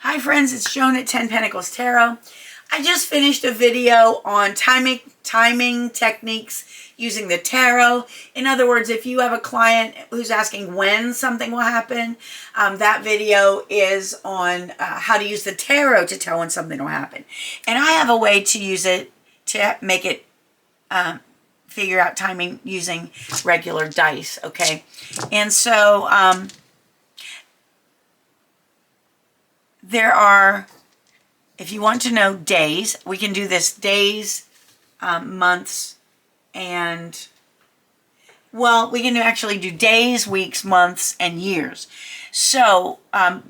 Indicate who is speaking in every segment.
Speaker 1: Hi friends, it's Joan at 10 Pentacles Tarot. I just finished a video on timing techniques using the tarot. In other words, if you have a client who's asking when something will happen, that video is on how to use the tarot to tell when something will happen. And I have a way to use it to make it figure out timing using regular dice, okay? And so there are, if you want to know days, we can do this days, months, and, well, we can actually do days, weeks, months, and years. So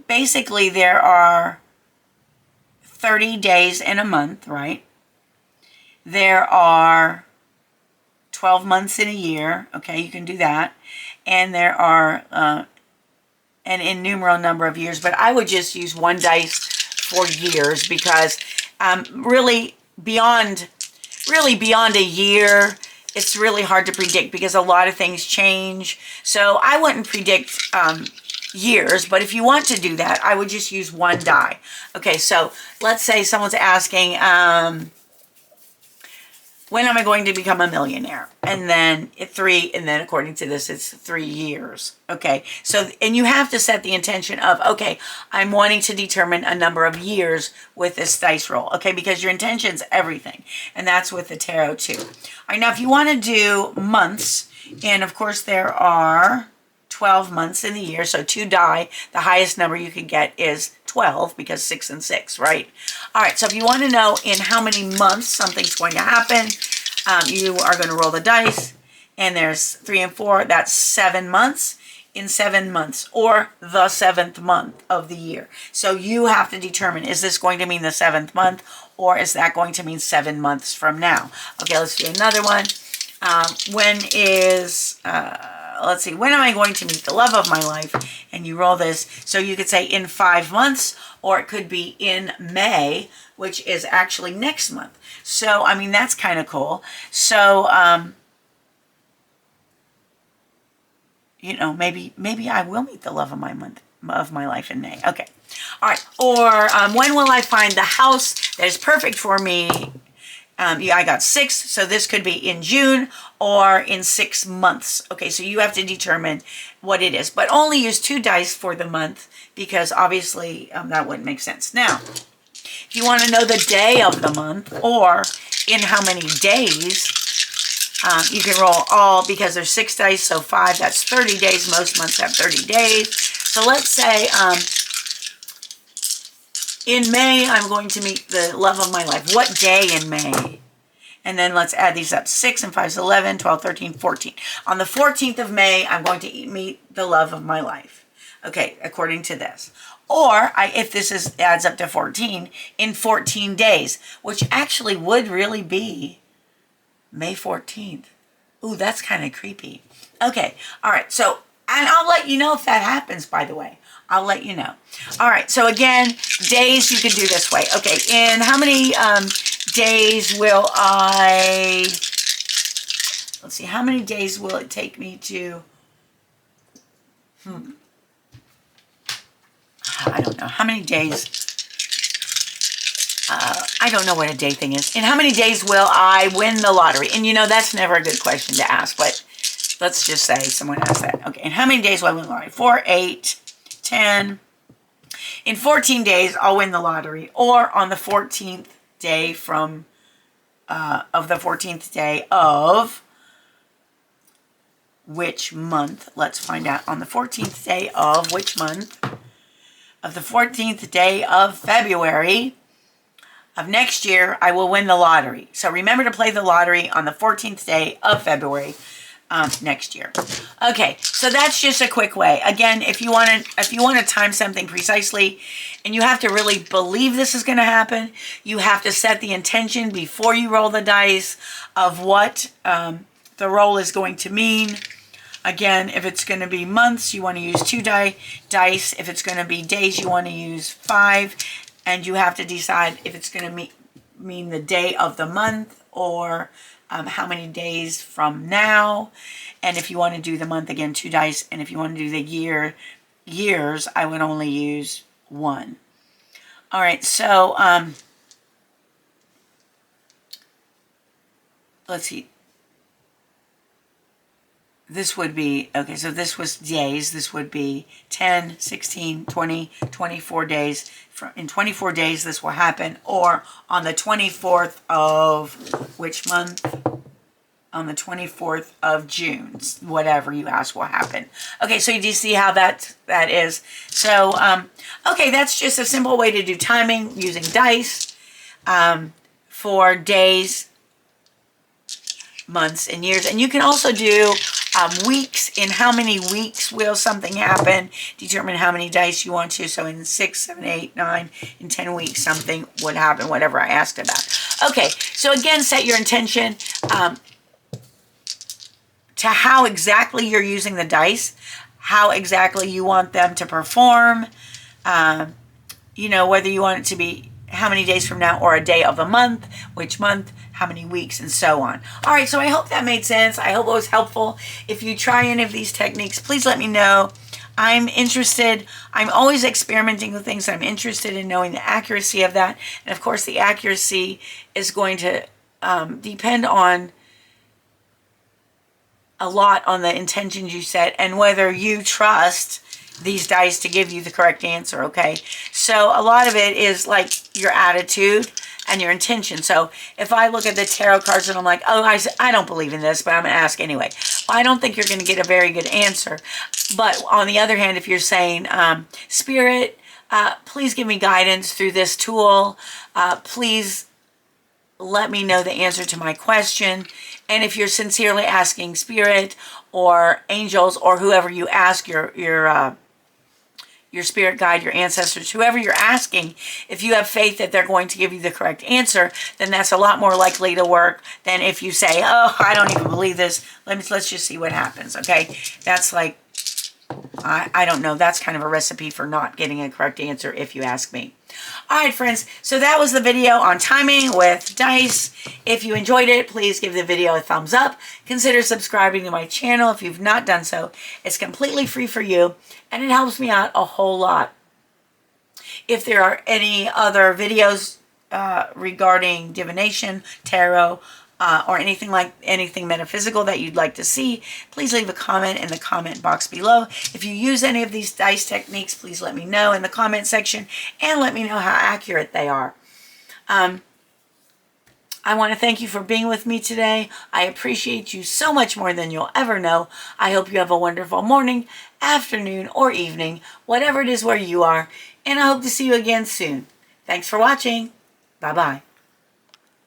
Speaker 1: basically there are 30 days in a month, right? There are 12 months in a year, okay, you can do that. And there are an innumerable number of years, but I would just use one dice for years because really beyond a year, it's really hard to predict because a lot of things change. So I wouldn't predict years, but if you want to do that, I would just use one die. Okay, so let's say someone's asking, when am I going to become a millionaire? And then and then according to this, it's 3 years. Okay, so, and you have to set the intention of, okay, I'm wanting to determine a number of years with this dice roll, okay, because your intention's everything. And that's with the tarot too. All right, now if you want to do months, and of course there are 12 months in the year, so 2 die, the highest number you could get is 12 because 6 and 6, right? All right, so if you want to know in how many months something's going to happen, you are going to roll the dice, and there's 3 and 4, that's 7 months in 7 months, or the 7th month of the year. So you have to determine, is this going to mean the 7th month, or is that going to mean 7 months from now? Okay, let's do another one. Let's see, when am I going to meet the love of my life? And you roll this. So you could say in 5 months, or it could be in May, which is actually next month. So, I mean, that's kind of cool. So, you know, maybe I will meet the love of my life in May. Okay. All right. Or when will I find the house that is perfect for me? I got 6, so this could be in June or in 6 months. Okay, so you have to determine what it is, but only use 2 dice for the month because obviously that wouldn't make sense. Now, if you want to know the day of the month or in how many days, you can roll all, because there's 6 dice, so 5, that's 30 days. Most months have 30 days. So let's say in May, I'm going to meet the love of my life. What day in May? And then let's add these up. 6 and 5 is 11, 12, 13, 14. On the 14th of May, I'm going to meet the love of my life. Okay, according to this. Or, if this adds up to 14, in 14 days, which actually would really be May 14th. Ooh, that's kind of creepy. Okay, all right, so, and I'll let you know if that happens, by the way. I'll let you know. All right, so again, days you can do this way. Okay, in how many days will let's see, how many days will it take me to, I don't know, how many days, I don't know what a day thing is. In how many days will I win the lottery? And you know, that's never a good question to ask, but let's just say someone asked that. Okay, in how many days will I win the lottery? 4, 8, 10. In 14 days, I'll win the lottery. Or on the 14th day of the 14th day of which month? Let's find out. On the 14th day of which month? Of the 14th day of February of next year, I will win the lottery. So remember to play the lottery on the 14th day of February next year. Okay, so that's just a quick way. Again, if you want to time something precisely, and you have to really believe this is going to happen, you have to set the intention before you roll the dice of what the roll is going to mean. Again, if it's going to be months, you want to use 2 dice. If it's going to be days, you want to use 5. And you have to decide if it's going to mean the day of the month or how many days from now. And if you want to do the month, again, 2 dice. And if you want to do the years, I would only use 1. All right, so let's see. This would be, okay, so this was days. This would be 10, 16, 20, 24 days. In 24 days, this will happen. Or on the 24th of which month? On the 24th of June. Whatever you ask will happen. Okay, so you do see how that is. So, okay, that's just a simple way to do timing using dice for days, months, and years. And you can also do weeks. In how many weeks will something happen? Determine how many dice you want to. So in 6, 7, 8, 9, in 10 weeks, something would happen, whatever I asked about. Okay, so again, set your intention to how exactly you're using the dice, how exactly you want them to perform, you know, whether you want it to be how many days from now or a day of the month, which month, how many weeks, and so on. All right, so I hope that made sense. I hope it was helpful. If you try any of these techniques, please let me know. I'm interested. I'm always experimenting with things. I'm interested in knowing the accuracy of that. And of course, the accuracy is going to depend on a lot on the intentions you set and whether you trust these dice to give you the correct answer, okay? So a lot of it is like your attitude and your intention. So if I look at the tarot cards and I'm like, oh, I don't believe in this, but I'm going to ask anyway. Well, I don't think you're going to get a very good answer. But on the other hand, if you're saying, Spirit, please give me guidance through this tool. Please let me know the answer to my question. And if you're sincerely asking Spirit or angels or whoever you ask, your spirit guide, your ancestors, whoever you're asking, if you have faith that they're going to give you the correct answer, then that's a lot more likely to work than if you say, oh, I don't even believe this. Let's just see what happens, okay? That's like, I don't know. That's kind of a recipe for not getting a correct answer if you ask me. All right, friends. So that was the video on timing with dice. If you enjoyed it, please give the video a thumbs up. Consider subscribing to my channel if you've not done so. It's completely free for you, and it helps me out a whole lot. If there are any other videos regarding divination, tarot, or anything metaphysical that you'd like to see, please leave a comment in the comment box below. If you use any of these dice techniques, please let me know in the comment section and let me know how accurate they are. I want to thank you for being with me today. I appreciate you so much more than you'll ever know. I hope you have a wonderful morning, afternoon, or evening, whatever it is where you are, and I hope to see you again soon. Thanks for watching. Bye-bye.